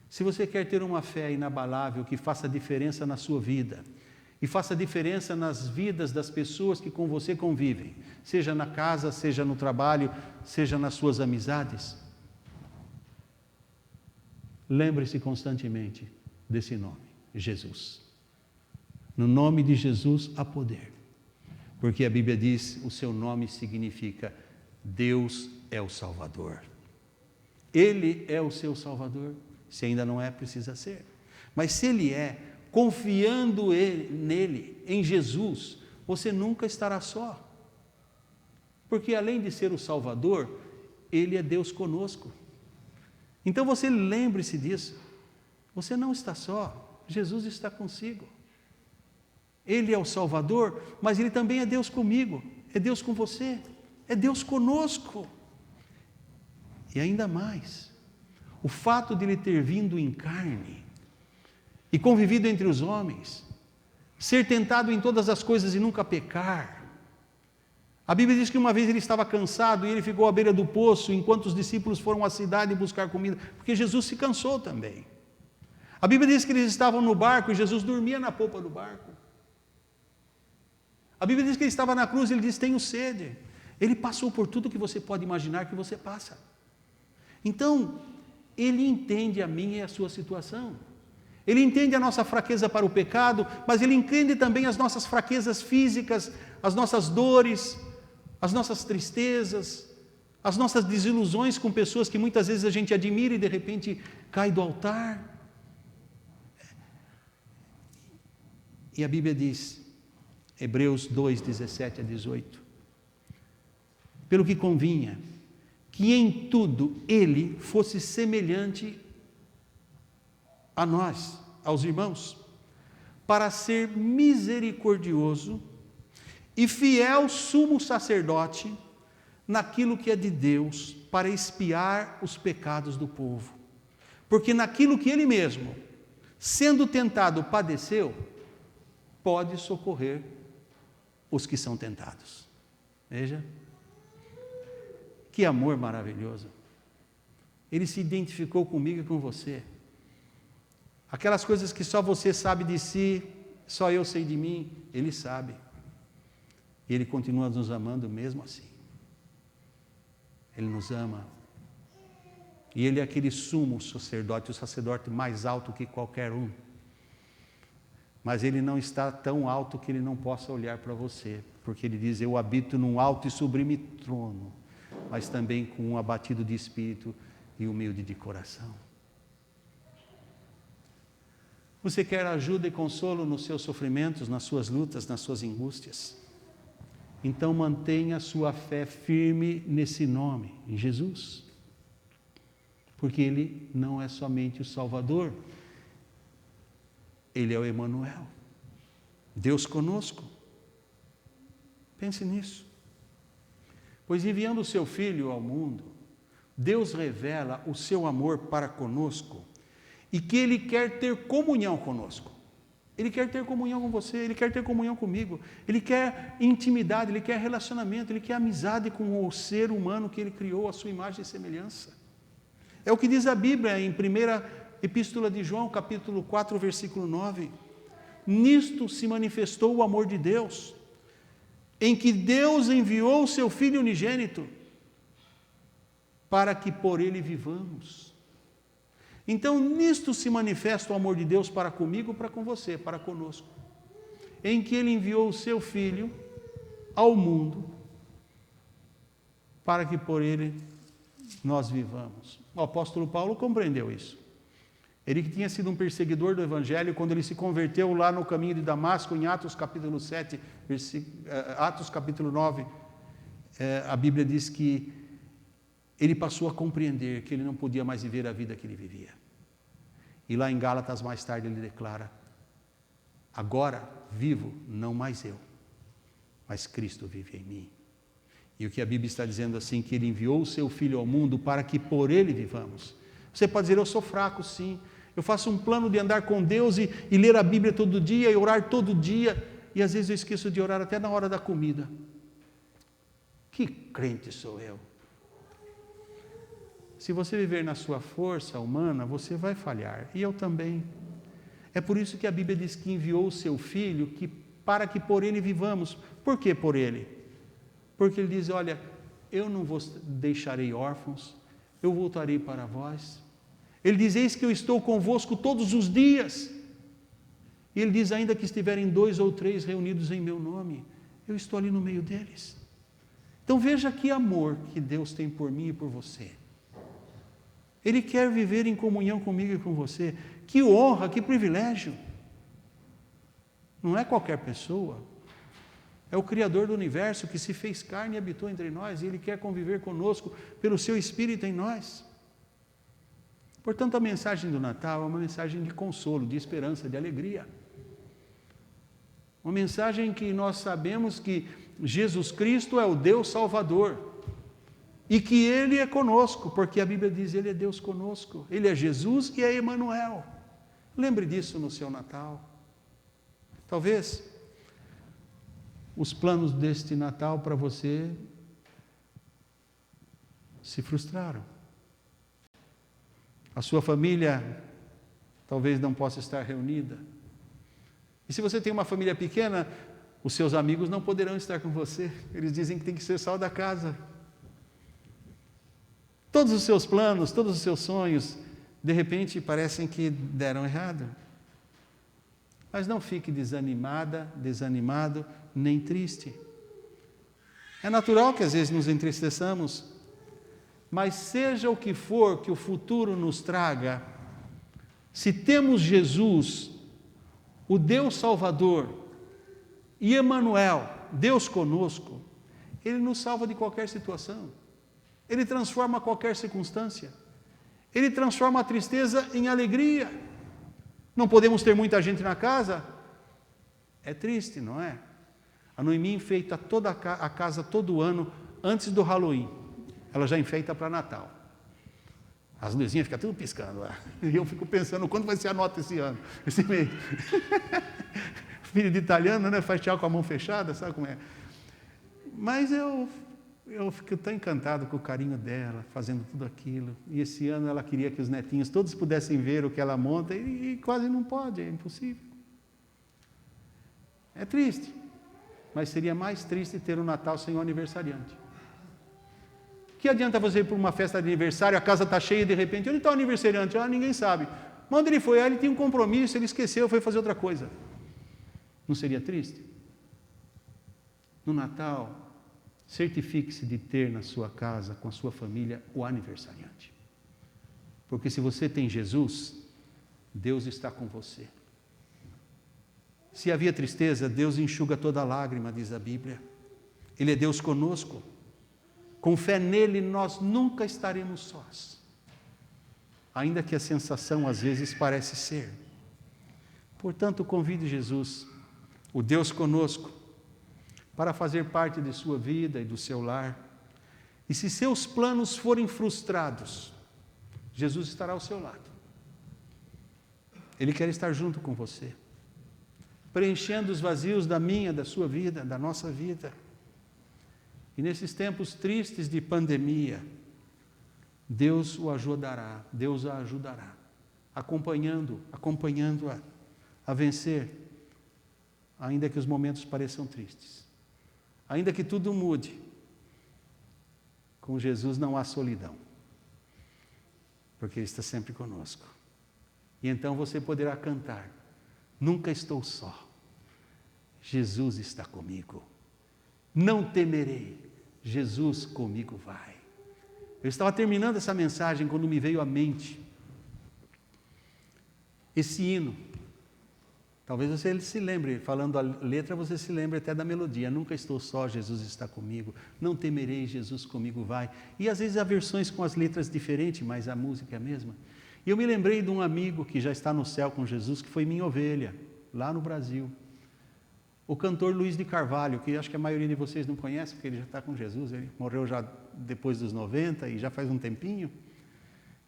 se você quer ter uma fé inabalável que faça diferença na sua vida, e faça diferença nas vidas das pessoas que com você convivem, seja na casa, seja no trabalho, seja nas suas amizades, lembre-se constantemente desse nome, Jesus. No nome de Jesus há poder, porque a Bíblia diz, o seu nome significa Deus é o Salvador. Ele é o seu Salvador, se ainda não é, precisa ser. Mas se Ele é, confiando nele, em Jesus, você nunca estará só. Porque além de ser o Salvador, Ele é Deus conosco. Então você lembre-se disso. Você não está só, Jesus está consigo. Ele é o Salvador, mas Ele também é Deus comigo, é Deus com você, é Deus conosco. E ainda mais, o fato de Ele ter vindo em carne, e convivido entre os homens, ser tentado em todas as coisas e nunca pecar. A Bíblia diz que uma vez ele estava cansado e ele ficou à beira do poço, enquanto os discípulos foram à cidade buscar comida, porque Jesus se cansou também. A Bíblia diz que eles estavam no barco e Jesus dormia na popa do barco. A Bíblia diz que ele estava na cruz e ele disse, tenho sede. Ele passou por tudo que você pode imaginar que você passa. Então, ele entende a minha e a sua situação. Ele entende a nossa fraqueza para o pecado, mas Ele entende também as nossas fraquezas físicas, as nossas dores, as nossas tristezas, as nossas desilusões com pessoas que muitas vezes a gente admira e de repente cai do altar. E a Bíblia diz, Hebreus 2, 17 a 18, pelo que convinha, que em tudo Ele fosse semelhante a nós, aos irmãos, para ser misericordioso e fiel sumo sacerdote naquilo que é de Deus, para expiar os pecados do povo. Porque naquilo que Ele mesmo, sendo tentado, padeceu, pode socorrer os que são tentados. Veja, que amor maravilhoso. Ele se identificou comigo e com você. Aquelas coisas que só você sabe de si, só eu sei de mim, Ele sabe. E Ele continua nos amando mesmo assim. Ele nos ama. E Ele é aquele sumo sacerdote, o sacerdote mais alto que qualquer um. Mas Ele não está tão alto que Ele não possa olhar para você. Porque Ele diz, eu habito num alto e sublime trono, mas também com um abatido de espírito e humilde de coração. Você quer ajuda e consolo nos seus sofrimentos, nas suas lutas, nas suas angústias? Então mantenha a sua fé firme nesse nome, em Jesus. Porque Ele não é somente o Salvador, Ele é o Emanuel, Deus conosco. Pense nisso. Pois enviando o seu Filho ao mundo, Deus revela o seu amor para conosco, e que Ele quer ter comunhão conosco. Ele quer ter comunhão com você, Ele quer ter comunhão comigo. Ele quer intimidade, Ele quer relacionamento, Ele quer amizade com o ser humano que Ele criou à sua imagem e semelhança. É o que diz a Bíblia em 1ª Epístola de João, capítulo 4, versículo 9. Nisto se manifestou o amor de Deus, em que Deus enviou o seu Filho unigênito, para que por Ele vivamos. Então, nisto se manifesta o amor de Deus para comigo, para com você, para conosco, em que Ele enviou o seu Filho ao mundo, para que por ele nós vivamos. O apóstolo Paulo compreendeu isso. Ele que tinha sido um perseguidor do Evangelho, quando ele se converteu lá no caminho de Damasco, em Atos capítulo 7, Atos capítulo 9, a Bíblia diz que ele passou a compreender que ele não podia mais viver a vida que ele vivia. E lá em Gálatas, mais tarde, ele declara: agora vivo, não mais eu, mas Cristo vive em mim. E o que a Bíblia está dizendo assim, que ele enviou o seu Filho ao mundo para que por ele vivamos. Você pode dizer: eu sou fraco, sim. Eu faço um plano de andar com Deus e ler a Bíblia todo dia e orar todo dia. E às vezes eu esqueço de orar até na hora da comida. Que crente sou eu? Se você viver na sua força humana, você vai falhar. E eu também. É por isso que a Bíblia diz que enviou o seu Filho para que por ele vivamos. Por que por ele? Porque ele diz: olha, eu não vos deixarei órfãos, eu voltarei para vós. Ele diz: eis que eu estou convosco todos os dias. E ele diz: ainda que estiverem 2 ou 3 reunidos em meu nome, eu estou ali no meio deles. Então veja que amor que Deus tem por mim e por você. Ele quer viver em comunhão comigo e com você. Que honra, que privilégio. Não é qualquer pessoa. É o Criador do universo que se fez carne e habitou entre nós, e Ele quer conviver conosco pelo seu Espírito em nós. Portanto, a mensagem do Natal é uma mensagem de consolo, de esperança, de alegria. Uma mensagem que nós sabemos que Jesus Cristo é o Deus Salvador e que Ele é conosco, porque a Bíblia diz: Ele é Deus conosco, Ele é Jesus e é Emanuel. Lembre disso no seu Natal. Talvez os planos deste Natal para você se frustraram. A sua família talvez não possa estar reunida. E se você tem uma família pequena, os seus amigos não poderão estar com você. Eles dizem que tem que ser sal da casa. Todos os seus planos, todos os seus sonhos, de repente parecem que deram errado. Mas não fique desanimada, desanimado, nem triste. É natural que às vezes nos entristeçamos, mas seja o que for que o futuro nos traga, se temos Jesus, o Deus Salvador, e Emanuel, Deus conosco, Ele nos salva de qualquer situação. Ele transforma qualquer circunstância. Ele transforma a tristeza em alegria. Não podemos ter muita gente na casa? É triste, não é? A Noemi enfeita toda a casa todo ano antes do Halloween. Ela já enfeita para Natal. As luzinhas ficam tudo piscando lá. E eu fico pensando, quanto vai ser a nota esse ano? Esse mês. Filho de italiano, né? Faz tchau com a mão fechada, sabe como é? Mas eu fico tão encantado com o carinho dela, fazendo tudo aquilo. E esse ano ela queria que os netinhos todos pudessem ver o que ela monta e quase não pode, é impossível. É triste, mas seria mais triste ter um Natal sem o aniversariante. Que adianta você ir para uma festa de aniversário, a casa está cheia e de repente, onde está o aniversariante? Ninguém sabe. Mas onde ele foi? Ele tinha um compromisso, ele esqueceu, foi fazer outra coisa. Não seria triste? No Natal, certifique-se de ter na sua casa, com a sua família, o aniversariante. Porque se você tem Jesus, Deus está com você. Se havia tristeza, Deus enxuga toda lágrima, diz a Bíblia. Ele é Deus conosco. Com fé nele, nós nunca estaremos sós. Ainda que a sensação às vezes parece ser. Portanto, convide Jesus, o Deus conosco, para fazer parte de sua vida e do seu lar. E se seus planos forem frustrados, Jesus estará ao seu lado. Ele quer estar junto com você, preenchendo os vazios da minha, da sua vida, da nossa vida. E nesses tempos tristes de pandemia, Deus o ajudará, Deus a ajudará, acompanhando-a a vencer, ainda que os momentos pareçam tristes. Ainda que tudo mude, com Jesus não há solidão, porque Ele está sempre conosco. E então você poderá cantar: nunca estou só, Jesus está comigo, não temerei, Jesus comigo vai. Eu estava terminando essa mensagem quando me veio à mente esse hino. Talvez você se lembre, falando a letra, você se lembre até da melodia. Nunca estou só, Jesus está comigo. Não temerei, Jesus comigo vai. E às vezes há versões com as letras diferentes, mas a música é a mesma. E eu me lembrei de um amigo que já está no céu com Jesus, que foi minha ovelha, lá no Brasil. O cantor Luiz de Carvalho, que acho que a maioria de vocês não conhece, porque ele já está com Jesus. Ele morreu já depois dos 90 e já faz um tempinho.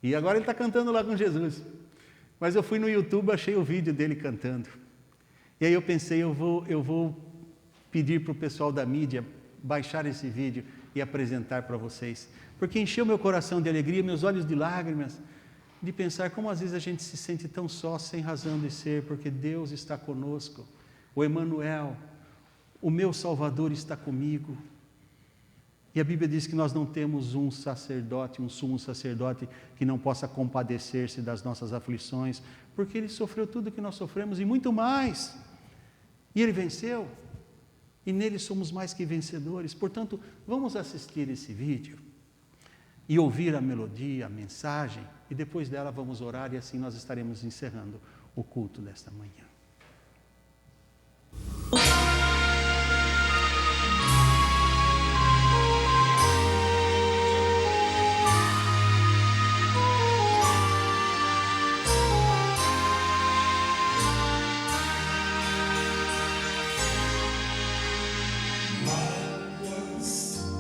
E agora ele está cantando lá com Jesus. Mas eu fui no YouTube, achei o vídeo dele cantando. E aí eu pensei, eu vou pedir para o pessoal da mídia baixar esse vídeo e apresentar para vocês. Porque encheu meu coração de alegria, meus olhos de lágrimas, de pensar como às vezes a gente se sente tão só, sem razão de ser, porque Deus está conosco. O Emanuel, o meu Salvador está comigo. E a Bíblia diz que nós não temos um sacerdote, um sumo sacerdote que não possa compadecer-se das nossas aflições, porque Ele sofreu tudo que nós sofremos e muito mais. E Ele venceu. E nele somos mais que vencedores. Portanto, vamos assistir esse vídeo e ouvir a melodia, a mensagem, e depois dela vamos orar e assim nós estaremos encerrando o culto desta manhã.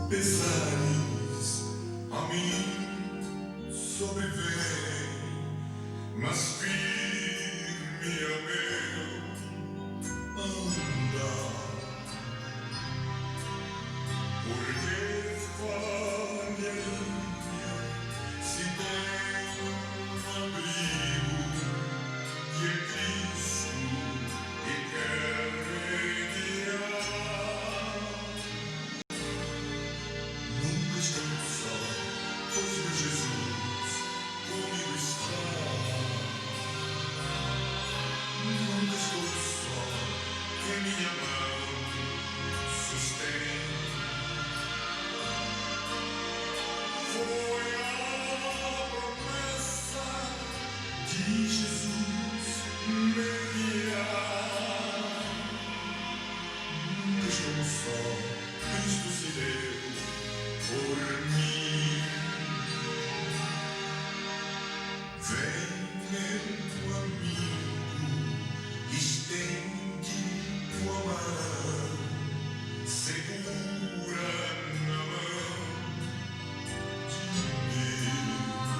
Pesares a mim sobrevêm, mas firme é meu andar, porque falha minha se tem um abrigo que é Cristo e quer guiar. Estou só, pois meu Jesus comigo está. Nunca estou só, que minha mão sustém. Foi a promessa de Jesus me guiar. Nunca estou só, Cristo se deu por mim. Vem, meu amigo, estende tua mão, segura na mão de Deus,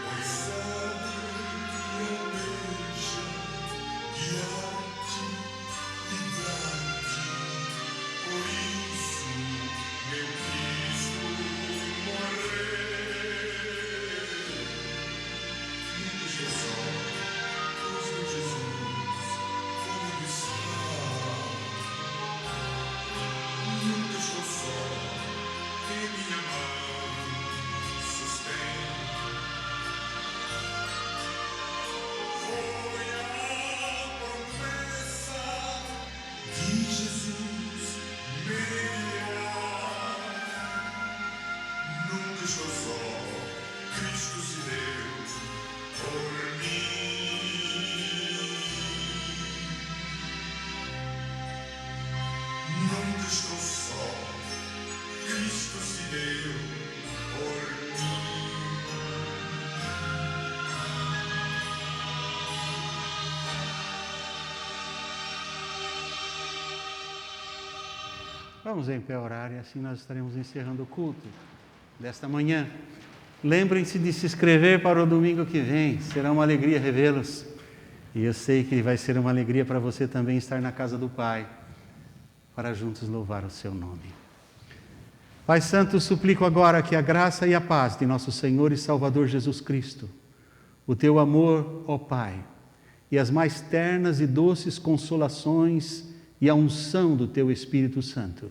pois sabe que Ele deixa guiar-te e dar-te. Por isso meu Cristo morreu. Nunca estou só, pois meu Jesus comigo está. Nunca estou só, que minha mão sustém. Foi a promessa de Jesus me guiar. Nunca estou só, Cristo se deu por mim. Nunca estou só, Cristo se deu por mim. Vamos em pé orar e assim nós estaremos encerrando o culto desta manhã. Lembrem-se de se inscrever para o domingo que vem, será uma alegria revê-los. E eu sei que vai ser uma alegria para você também estar na casa do Pai, para juntos louvar o seu nome. Pai Santo, suplico agora que a graça e a paz de nosso Senhor e Salvador Jesus Cristo, o teu amor, ó Pai, e as mais ternas e doces consolações e a unção do teu Espírito Santo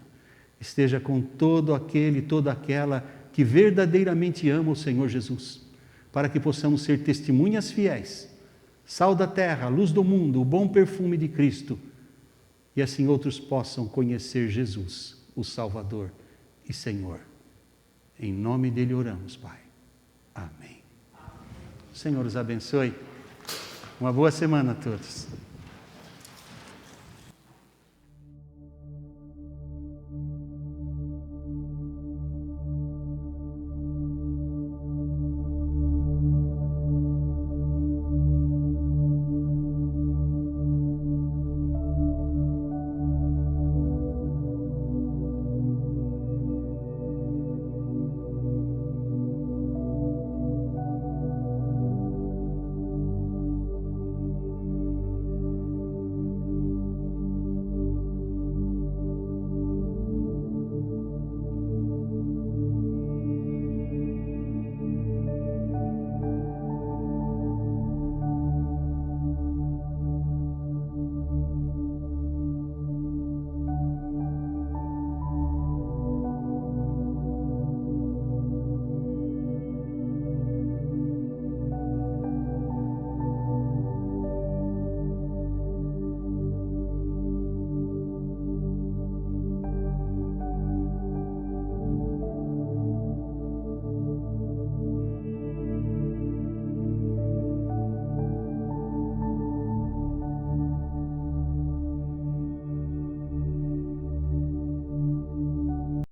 esteja com todo aquele e toda aquela que verdadeiramente ama o Senhor Jesus, para que possamos ser testemunhas fiéis, sal da terra, luz do mundo, o bom perfume de Cristo, e assim outros possam conhecer Jesus o Salvador e Senhor. Em nome dele oramos, Pai. Amém. O Senhor os abençoe. Uma boa semana a todos.